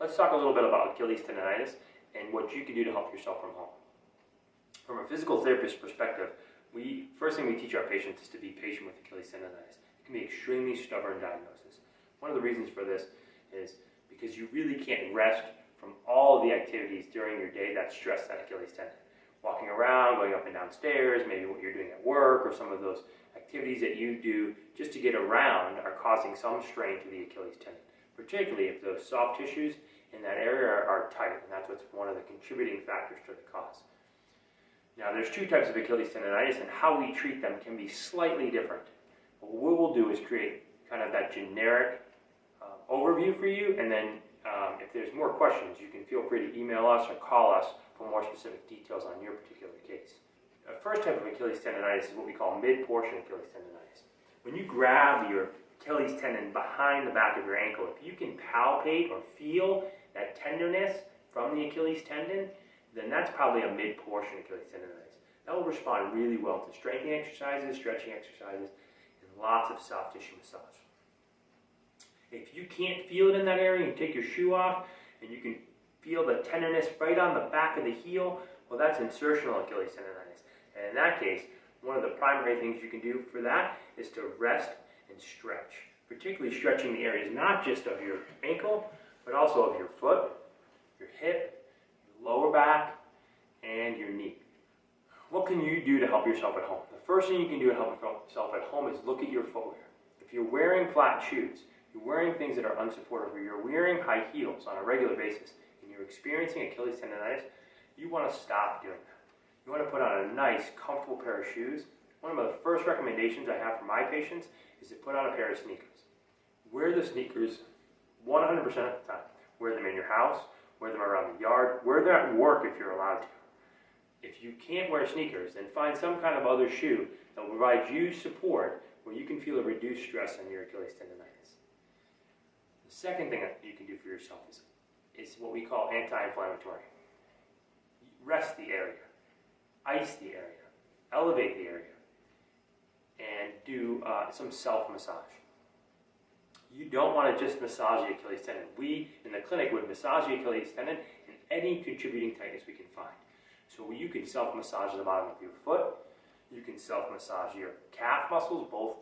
Let's talk a little bit about Achilles tendonitis and what you can do to help yourself from home. From a physical therapist perspective, first thing we teach our patients is to be patient with Achilles tendonitis. It can be an extremely stubborn diagnosis. One of the reasons for this is because you really can't rest from all of the activities during your day that stress that Achilles tendon. Walking around, going up and down stairs, maybe what you're doing at work, or some of those activities that you do just to get around are causing some strain to the Achilles tendon, particularly if those soft tissues in that area are tight, and that's what's one of the contributing factors to the cause. Now, there's two types of Achilles tendonitis, and how we treat them can be slightly different. What we'll do is create kind of that generic overview for you, and then if there's more questions, you can feel free to email us or call us for more specific details on your particular case. The first type of Achilles tendonitis is what we call mid-portion Achilles tendonitis. When you grab your Achilles tendon behind the back of your ankle, if you can palpate or feel that tenderness from the Achilles tendon, then that's probably a mid-portion Achilles tendonitis. That will respond really well to strengthening exercises, stretching exercises, and lots of soft tissue massage. If you can't feel it in that area, you take your shoe off and you can feel the tenderness right on the back of the heel, well, that's insertional Achilles tendonitis. And in that case, one of the primary things you can do for that is to rest and stretch, particularly stretching the areas not just of your ankle, but also of your foot, your hip, your lower back, and your knee. What can you do to help yourself at home? The first thing you can do to help yourself at home is look at your footwear. If you're wearing flat shoes, you're wearing things that are unsupportive, or you're wearing high heels on a regular basis, and you're experiencing Achilles tendonitis, you want to stop doing that. You want to put on a nice, comfortable pair of shoes. One of the first recommendations I have for my patients is to put on a pair of sneakers. Wear the sneakers 100% of the time. Wear them in your house, wear them around the yard, wear them at work if you're allowed to. If you can't wear sneakers, then find some kind of other shoe that will provide you support where you can feel a reduced stress on your Achilles tendonitis. The second thing that you can do for yourself is what we call anti-inflammatory. Rest the area, ice the area, elevate the area, and do some self-massage. You don't want to just massage the Achilles tendon. We, in the clinic, would massage the Achilles tendon and any contributing tightness we can find. So you can self-massage the bottom of your foot, you can self-massage your calf muscles, both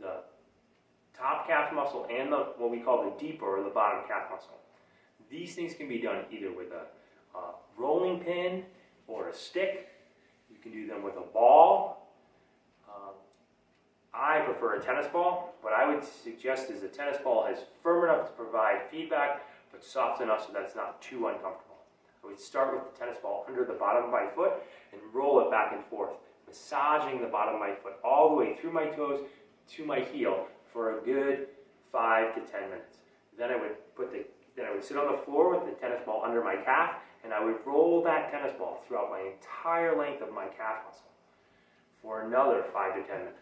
the top calf muscle and what we call the deeper or the bottom calf muscle. These things can be done either with a rolling pin or a stick. You can do them with a ball. I prefer a tennis ball. What I would suggest is a tennis ball is firm enough to provide feedback, but soft enough so that it's not too uncomfortable. I would start with the tennis ball under the bottom of my foot and roll it back and forth, massaging the bottom of my foot all the way through my toes to my heel for a good 5 to 10 minutes. Then I would sit on the floor with the tennis ball under my calf, and I would roll that tennis ball throughout my entire length of my calf muscle for another 5 to 10 minutes.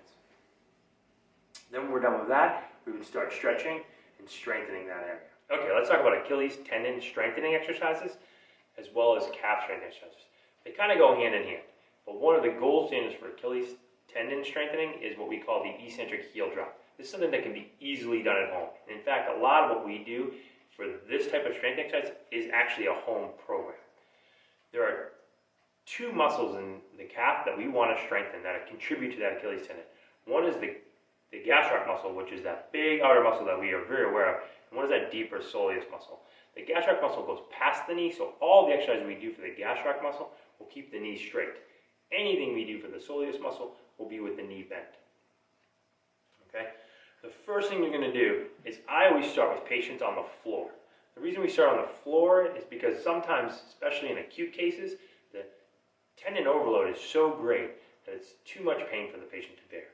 Then when we're done with that, we would start stretching and strengthening that area. Okay, let's talk about Achilles tendon strengthening exercises as well as calf strengthening exercises. They kind of go hand in hand, but one of the gold standards for Achilles tendon strengthening is what we call the eccentric heel drop. This is something that can be easily done at home. In fact, a lot of what we do for this type of strength exercise is actually a home program. There are two muscles in the calf that we want to strengthen that contribute to that Achilles tendon. One is the gastroc muscle, which is that big outer muscle that we are very aware of, and one is that deeper soleus muscle. The gastroc muscle goes past the knee, so all the exercises we do for the gastroc muscle will keep the knee straight. Anything we do for the soleus muscle will be with the knee bent. Okay? The first thing you're going to do is I always start with patients on the floor. The reason we start on the floor is because sometimes, especially in acute cases, the tendon overload is so great that it's too much pain for the patient to bear.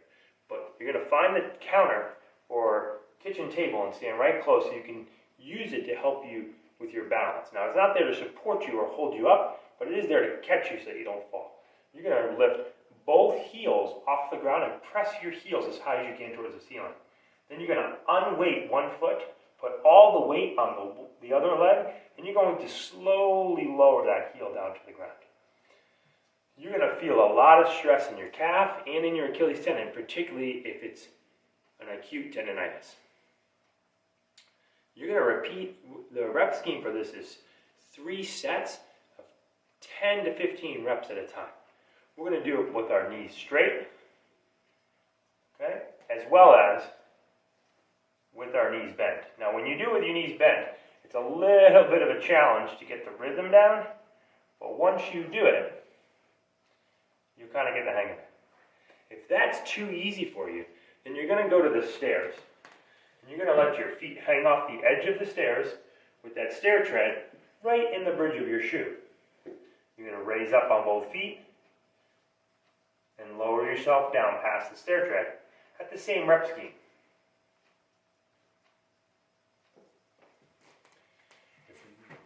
But you're going to find the counter or kitchen table and stand right close so you can use it to help you with your balance. Now, it's not there to support you or hold you up, but it is there to catch you so that you don't fall. You're going to lift both heels off the ground and press your heels as high as you can towards the ceiling. Then you're going to unweight one foot, put all the weight on the other leg, and you're going to slowly lower that heel down to the ground. You're going to feel a lot of stress in your calf and in your Achilles tendon, particularly if it's an acute tendonitis. You're going to repeat, the rep scheme for this is 3 sets of 10 to 15 reps at a time. We're going to do it with our knees straight, okay, as well as with our knees bent. Now when you do it with your knees bent, it's a little bit of a challenge to get the rhythm down, but once you do it, you kind of get the hang of it. If that's too easy for you, then you're going to go to the stairs. And you're going to let your feet hang off the edge of the stairs with that stair tread right in the bridge of your shoe. You're going to raise up on both feet and lower yourself down past the stair tread at the same rep scheme.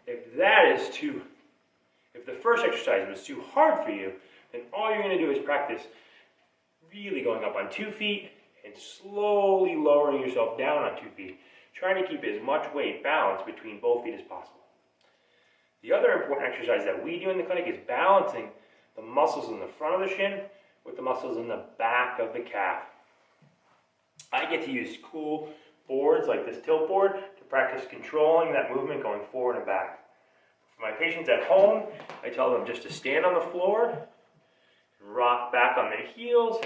If the first exercise was too hard for you, then all you're going to do is practice really going up on 2 feet and slowly lowering yourself down on 2 feet, trying to keep as much weight balanced between both feet as possible. The other important exercise that we do in the clinic is balancing the muscles in the front of the shin with the muscles in the back of the calf. I get to use cool boards like this tilt board to practice controlling that movement going forward and back. For my patients at home, I tell them just to stand on the floor and rock back on their heels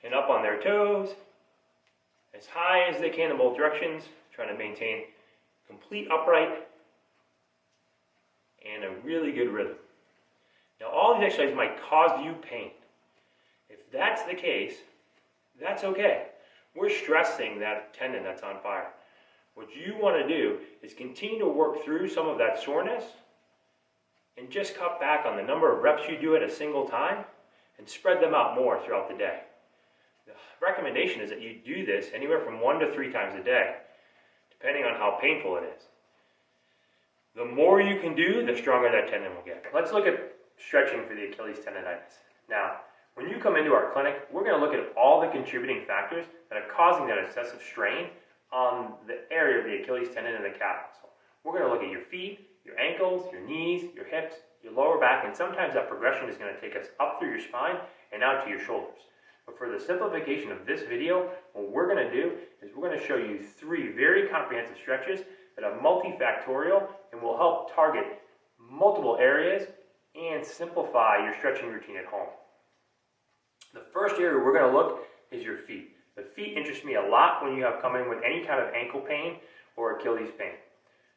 and up on their toes as high as they can in both directions, trying to maintain complete upright and a really good rhythm. Now all these exercises might cause you pain. If that's the case, that's okay. We're stressing that tendon that's on fire. What you want to do is continue to work through some of that soreness and just cut back on the number of reps you do at a single time and spread them out more throughout the day. The recommendation is that you do this anywhere from 1 to 3 times a day, depending on how painful it is. The more you can do, the stronger that tendon will get. Let's look at stretching for the Achilles tendonitis. Now, when you come into our clinic, we're going to look at all the contributing factors that are causing that excessive strain on the area of the Achilles tendon and the calf muscle. We're going to look at your feet, your ankles, your knees, your hips, your lower back, and sometimes that progression is going to take us up through your spine and out to your shoulders. But for the simplification of this video, what we're going to do is we're going to show you 3 very comprehensive stretches that are multifactorial and will help target multiple areas and simplify your stretching routine at home. The first area we're going to look is your feet. The feet interest me a lot when you have come in with any kind of ankle pain or Achilles pain.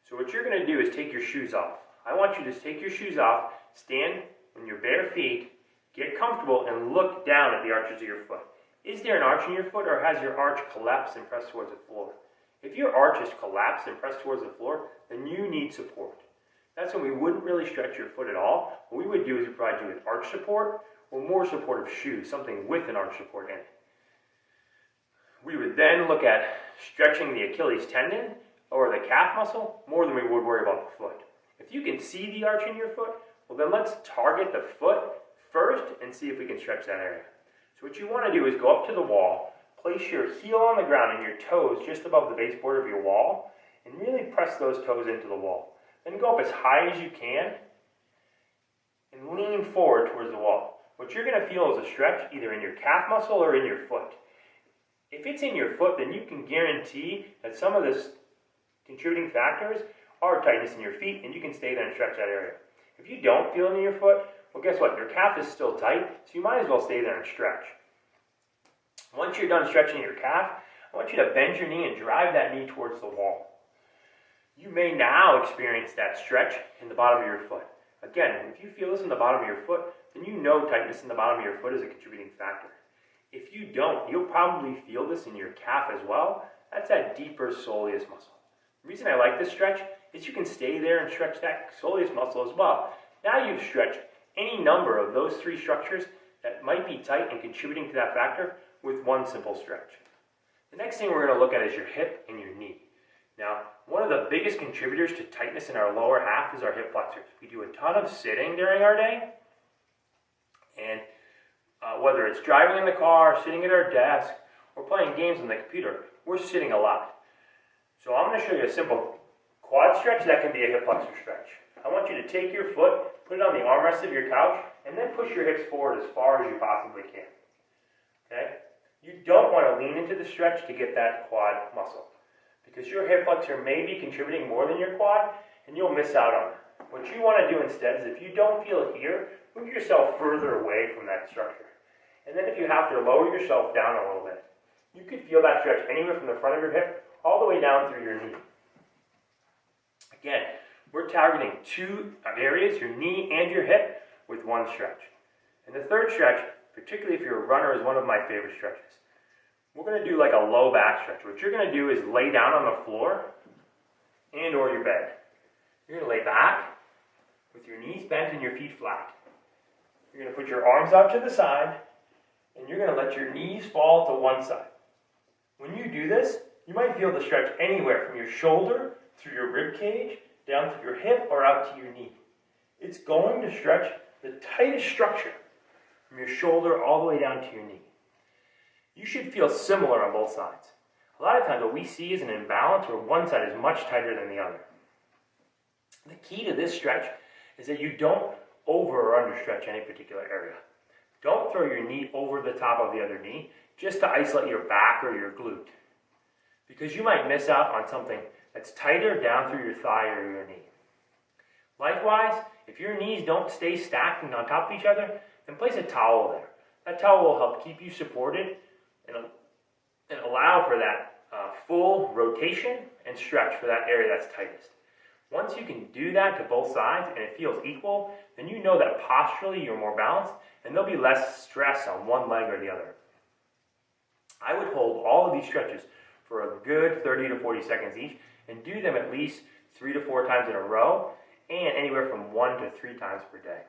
So what you're going to do is take your shoes off. I want you to take your shoes off, stand on your bare feet, get comfortable, and look down at the arches of your foot. Is there an arch in your foot, or has your arch collapsed and pressed towards the floor? If your arch is collapsed and pressed towards the floor, then you need support. That's when we wouldn't really stretch your foot at all. What we would do is provide you with arch support or more supportive shoes, something with an arch support in it. We would then look at stretching the Achilles tendon or the calf muscle more than we would worry about the foot. If you can see the arch in your foot, well then let's target the foot first and see if we can stretch that area. So what you want to do is go up to the wall, place your heel on the ground and your toes just above the baseboard of your wall, and really press those toes into the wall. Then go up as high as you can and lean forward towards the wall. What you're going to feel is a stretch either in your calf muscle or in your foot. If it's in your foot, then you can guarantee that some of the contributing factors are tightness in your feet, and you can stay there and stretch that area. If you don't feel it in your foot, well guess what? Your calf is still tight, so you might as well stay there and stretch. Once you're done stretching your calf, I want you to bend your knee and drive that knee towards the wall. You may now experience that stretch in the bottom of your foot. Again, if you feel this in the bottom of your foot, then you know tightness in the bottom of your foot is a contributing factor. If you don't, you'll probably feel this in your calf as well. That's that deeper soleus muscle. The reason I like this stretch is you can stay there and stretch that soleus muscle as well. Now you've stretched any number of those 3 structures that might be tight and contributing to that factor with one simple stretch. The next thing we're going to look at is your hip and your knee. Now, one of the biggest contributors to tightness in our lower half is our hip flexors. We do a ton of sitting during our day, and whether it's driving in the car, sitting at our desk, or playing games on the computer, we're sitting a lot. So I'm going to show you a simple quad stretch that can be a hip flexor stretch. I want you to take your foot, put it on the armrest of your couch, and then push your hips forward as far as you possibly can. Okay? You don't want to lean into the stretch to get that quad muscle, because your hip flexor may be contributing more than your quad, and you'll miss out on it. What you want to do instead is, if you don't feel it here, move yourself further away from that structure. And then if you have to, lower yourself down a little bit. You could feel that stretch anywhere from the front of your hip all the way down through your knee. Again, we're targeting two areas, your knee and your hip, with one stretch. And the third stretch, particularly if you're a runner, is one of my favorite stretches. We're going to do like a low back stretch. What you're going to do is lay down on the floor and or your bed. You're going to lay back with your knees bent and your feet flat. You're going to put your arms out to the side, and you're going to let your knees fall to one side. When you do this, you might feel the stretch anywhere from your shoulder through your rib cage, down through your hip, or out to your knee. It's going to stretch the tightest structure from your shoulder all the way down to your knee. You should feel similar on both sides. A lot of times what we see is an imbalance where one side is much tighter than the other. The key to this stretch is that you don't over or under stretch any particular area. Don't throw your knee over the top of the other knee just to isolate your back or your glute, because you might miss out on something that's tighter down through your thigh or your knee. Likewise, if your knees don't stay stacked and on top of each other, then place a towel there. That towel will help keep you supported and allow for that full rotation and stretch for that area that's tightest. Once you can do that to both sides and it feels equal, then you know that posturally you're more balanced and there'll be less stress on one leg or the other. I would hold all of these stretches for a good 30 to 40 seconds each and do them at least 3 to 4 times in a row, and anywhere from 1 to 3 times per day.